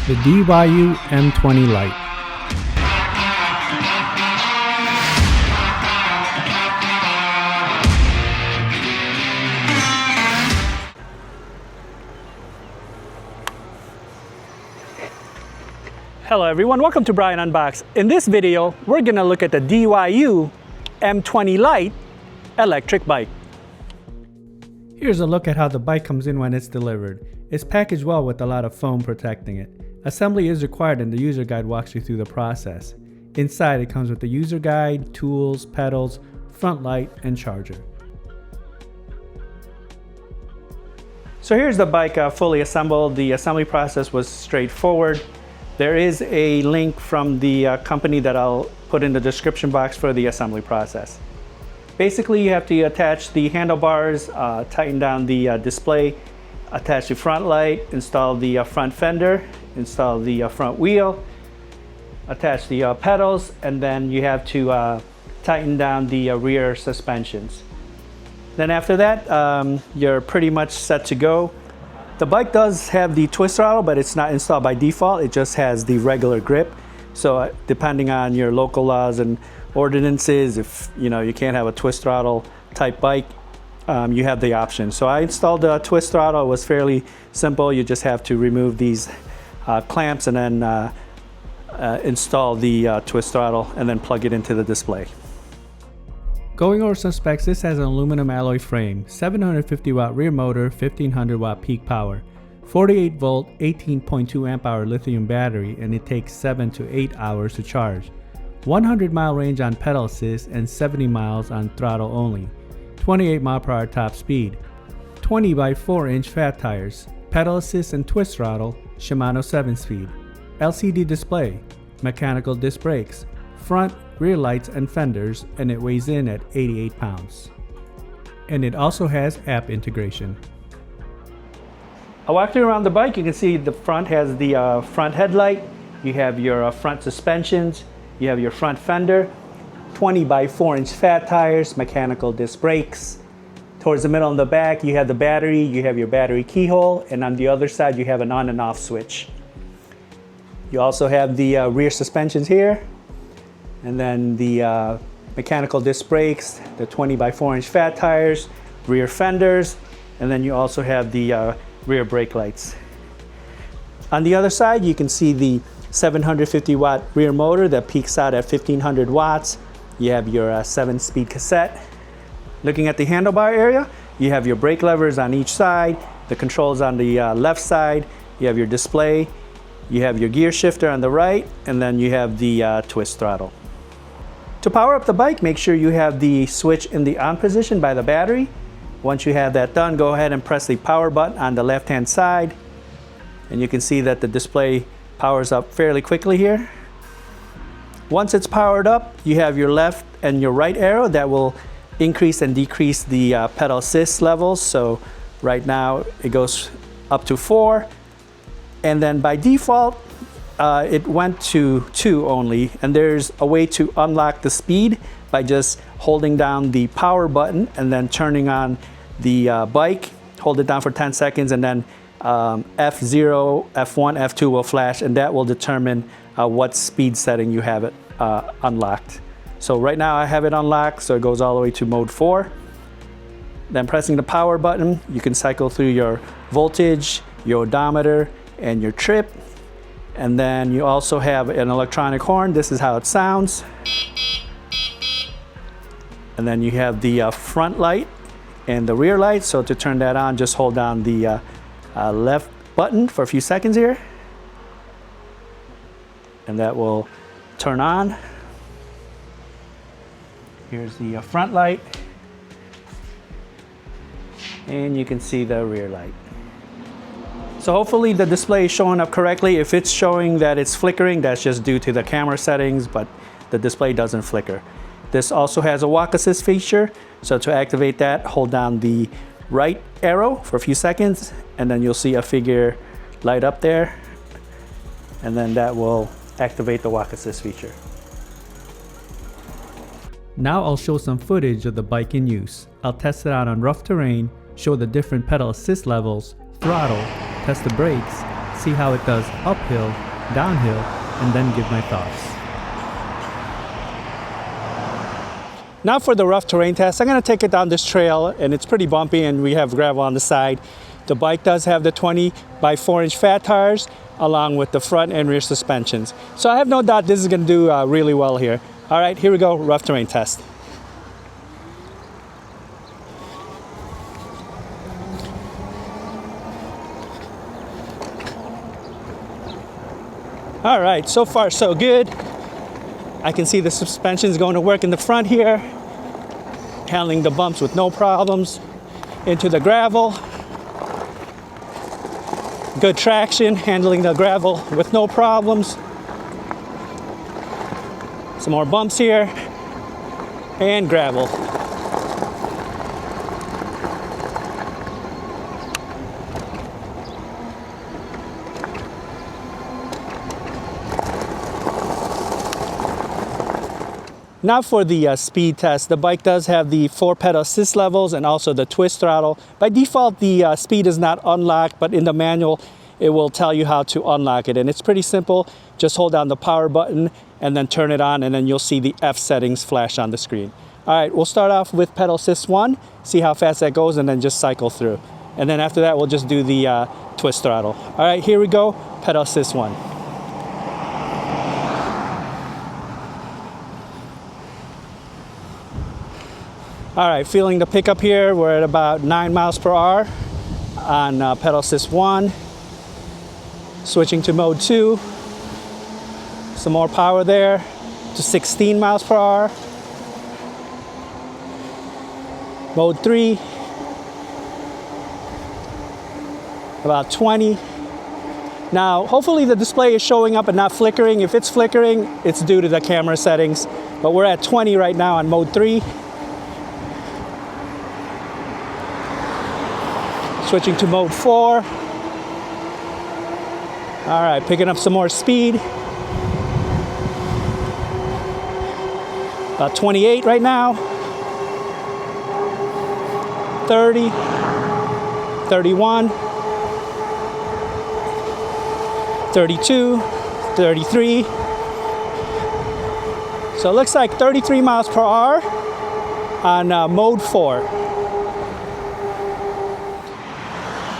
the DYU M20 Lite. Hello everyone, welcome to Brian Unbox. In this video, we're gonna look at the DYU M20 Lite electric bike. Here's a look at how the bike comes in when it's delivered. It's packaged well with a lot of foam protecting it. Assembly is required and the user guide walks you through the process. Inside it comes with the user guide, tools, pedals, front light, and charger. So here's the bike fully assembled. The assembly process was straightforward. There is a link from the company that I'll put in the description box for the assembly process. Basically, you have to attach the handlebars, tighten down the display, attach the front light, install the front fender, install the front wheel, attach the pedals, and then you have to tighten down the rear suspensions. Then after that, you're pretty much set to go. The bike does have the twist throttle, but it's not installed by default. It just has the regular grip. So depending on your local laws and ordinances, if you can't have a twist throttle type bike, you have the option. So I installed the twist throttle. It was fairly simple. You just have to remove these clamps and then install the twist throttle and then plug it into the display. Going over some specs, this has an aluminum alloy frame, 750 watt rear motor, 1500 watt peak power, 48 volt, 18.2 amp hour lithium battery, and it takes 7 to 8 hours to charge. 100 mile range on pedal assist and 70 miles on throttle only. 28 mile per hour top speed. 20 by 4 inch fat tires. Pedal assist and twist throttle. Shimano 7-speed. LCD display. Mechanical disc brakes. Front, rear lights and fenders, and it weighs in at 88 pounds. And it also has app integration. I walked you around the bike. You can see the front has the front headlight. You have your front suspensions. You have your front fender. 20 by 4 inch fat tires, mechanical disc brakes. Towards the middle and the back, you have the battery. You have your battery keyhole, and on the other side, you have an on and off switch. You also have the rear suspensions here. And then the mechanical disc brakes, the 20 by 4 inch fat tires, rear fenders, and then you also have the rear brake lights. On the other side, you can see the 750 watt rear motor that peaks out at 1500 watts. You have your 7-speed cassette. Looking at the handlebar area, you have your brake levers on each side, the controls on the left side, you have your display, you have your gear shifter on the right, and then you have the twist throttle. To power up the bike, make sure you have the switch in the on position by the battery. Once you have that done, go ahead and press the power button on the left-hand side. And you can see that the display powers up fairly quickly here. Once it's powered up, you have your left and your right arrow that will increase and decrease the pedal assist levels. So right now it goes up to 4. And then by default, it went to 2 only, and there's a way to unlock the speed by just holding down the power button and then turning on the bike. Hold it down for 10 seconds and then F0, F1, F2 will flash, and that will determine what speed setting you have it unlocked. So right now I have it unlocked, so it goes all the way to mode 4. Then pressing the power button, you can cycle through your voltage, your odometer, and your trip. And then you also have an electronic horn. This is how it sounds. And then you have the front light and the rear light. So to turn that on, just hold down the left button for a few seconds here. And that will turn on. Here's the front light. And you can see the rear light. So hopefully the display is showing up correctly. If it's showing that it's flickering, that's just due to the camera settings, but the display doesn't flicker. This also has a walk assist feature. So to activate that, hold down the right arrow for a few seconds, and then you'll see a figure light up there. And then that will activate the walk assist feature. Now I'll show some footage of the bike in use. I'll test it out on rough terrain, show the different pedal assist levels, throttle, test the brakes, see how it does uphill, downhill, and then give my thoughts. Now for the rough terrain test, I'm going to take it down this trail, and it's pretty bumpy and we have gravel on the side. The bike does have the 20 by 4 inch fat tires along with the front and rear suspensions. So I have no doubt this is going to do really well here. All right, here we go, rough terrain test. All right, so far so good. I can see the suspension's going to work in the front here, handling the bumps with no problems. Into the gravel. Good traction, handling the gravel with no problems. Some more bumps here, and gravel. Now for the speed test, the bike does have the 4-pedal assist levels and also the twist throttle. By default, the speed is not unlocked, but in the manual, it will tell you how to unlock it. And it's pretty simple. Just hold down the power button and then turn it on, and then you'll see the F settings flash on the screen. All right, we'll start off with pedal assist 1, see how fast that goes, and then just cycle through. And then after that, we'll just do the twist throttle. All right, here we go, pedal assist 1. All right, feeling the pickup here. We're at about 9 miles per hour on pedal assist 1. Switching to mode 2. Some more power there to 16 miles per hour. Mode 3. About 20. Now, hopefully the display is showing up and not flickering. If it's flickering, it's due to the camera settings. But we're at 20 right now on mode 3. Switching to mode 4. All right, picking up some more speed. About 28 right now. 30. 31. 32. 33. So it looks like 33 miles per hour on mode 4.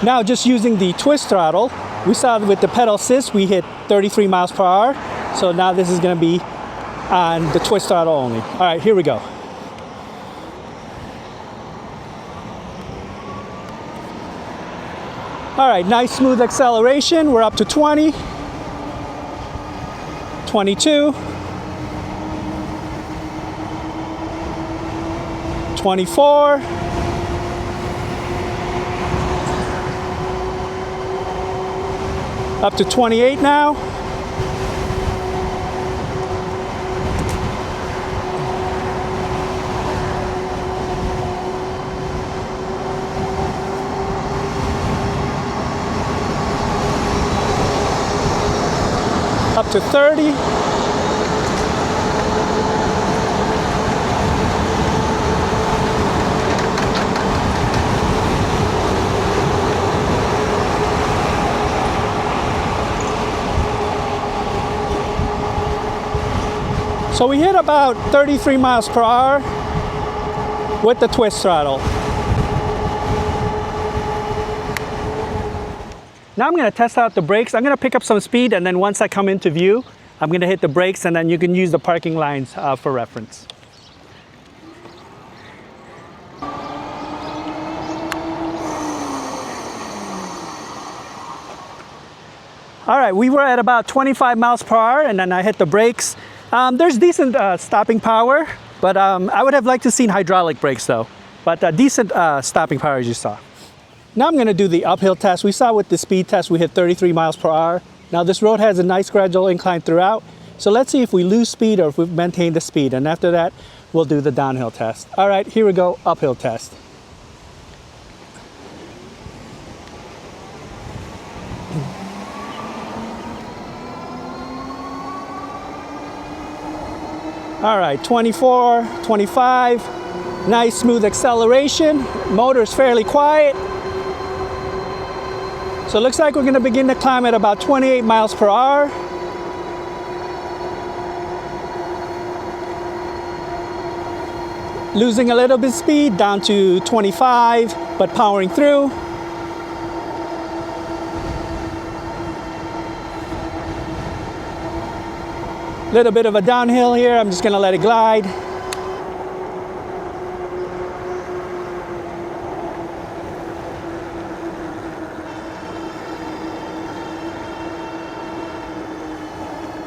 Now just using the twist throttle, we saw with the pedal assist we hit 33 miles per hour. So now this is going to be on the twist throttle only. All right, here we go. All right, nice smooth acceleration. We're up to 20, 22, 24. Up to 28 now. Up to 30. So we hit about 33 miles per hour with the twist throttle. Now I'm going to test out the brakes. I'm going to pick up some speed, and then once I come into view, I'm going to hit the brakes, and then you can use the parking lines for reference. All right, we were at about 25 miles per hour, and then I hit the brakes. There's decent stopping power, but I would have liked to seen hydraulic brakes though. But decent stopping power as you saw. Now I'm going to do the uphill test. We saw with the speed test we hit 33 miles per hour. Now this road has a nice gradual incline throughout. So let's see if we lose speed or if we've maintained the speed. And after that, we'll do the downhill test. All right, here we go, uphill test. All right, 24, 25, nice smooth acceleration. Motor's fairly quiet. So it looks like we're going to begin the climb at about 28 miles per hour. Losing a little bit speed down to 25, but powering through. Little bit of a downhill here. I'm just going to let it glide.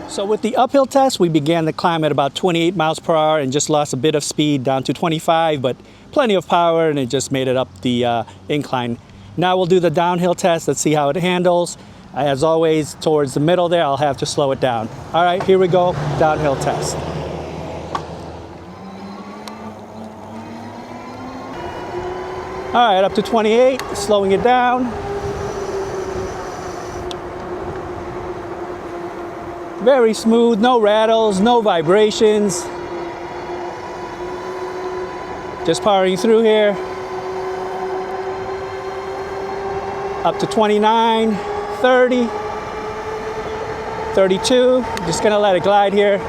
So with the uphill test, we began the climb at about 28 miles per hour and just lost a bit of speed down to 25, but plenty of power, and it just made it up the incline. Now we'll do the downhill test. Let's see how it handles. As always, towards the middle there, I'll have to slow it down. All right, here we go, downhill test. All right, up to 28, slowing it down. Very smooth, no rattles, no vibrations. Just powering through here. Up to 29, 30, 32. Just gonna let it glide here.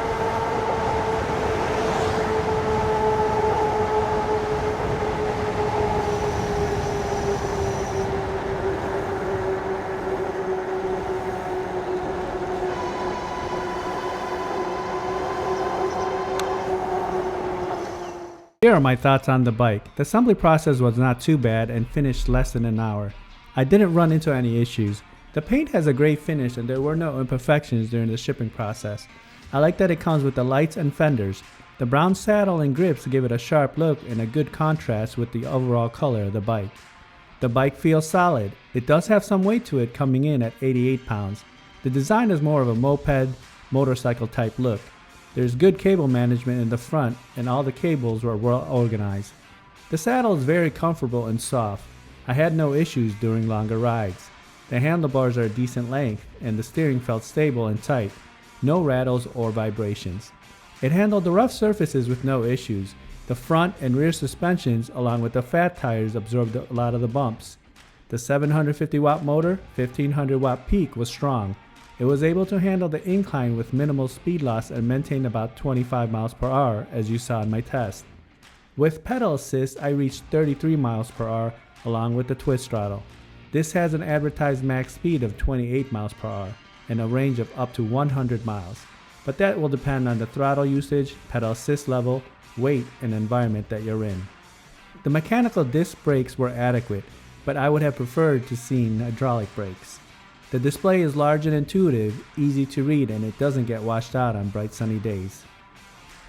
Here are my thoughts on the bike. The assembly process was not too bad and finished less than an hour. I didn't run into any issues. The paint has a great finish and there were no imperfections during the shipping process. I like that it comes with the lights and fenders. The brown saddle and grips give it a sharp look and a good contrast with the overall color of the bike. The bike feels solid. It does have some weight to it, coming in at 88 pounds. The design is more of a moped, motorcycle type look. There's good cable management in the front and all the cables were well organized. The saddle is very comfortable and soft. I had no issues during longer rides. The handlebars are a decent length and the steering felt stable and tight. No rattles or vibrations. It handled the rough surfaces with no issues. The front and rear suspensions along with the fat tires absorbed a lot of the bumps. The 750 watt motor, 1500 watt peak was strong. It was able to handle the incline with minimal speed loss and maintain about 25 miles per hour as you saw in my test. With pedal assist, I reached 33 miles per hour along with the twist throttle. This has an advertised max speed of 28 miles per hour and a range of up to 100 miles. But that will depend on the throttle usage, pedal assist level, weight, and environment that you're in. The mechanical disc brakes were adequate, but I would have preferred to see hydraulic brakes. The display is large and intuitive, easy to read, and it doesn't get washed out on bright sunny days.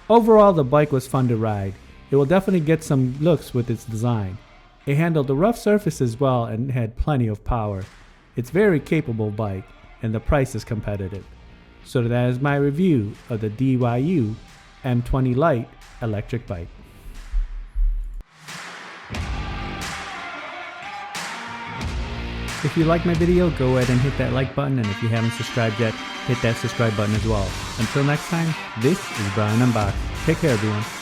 Overall, the bike was fun to ride. It will definitely get some looks with its design. It handled the rough surfaces well and had plenty of power. It's a very capable bike, and the price is competitive. So that is my review of the DYU M20 Lite electric bike. If you like my video, go ahead and hit that like button, and if you haven't subscribed yet, hit that subscribe button as well. Until next time, this is Brian Unboxed. Take care, everyone.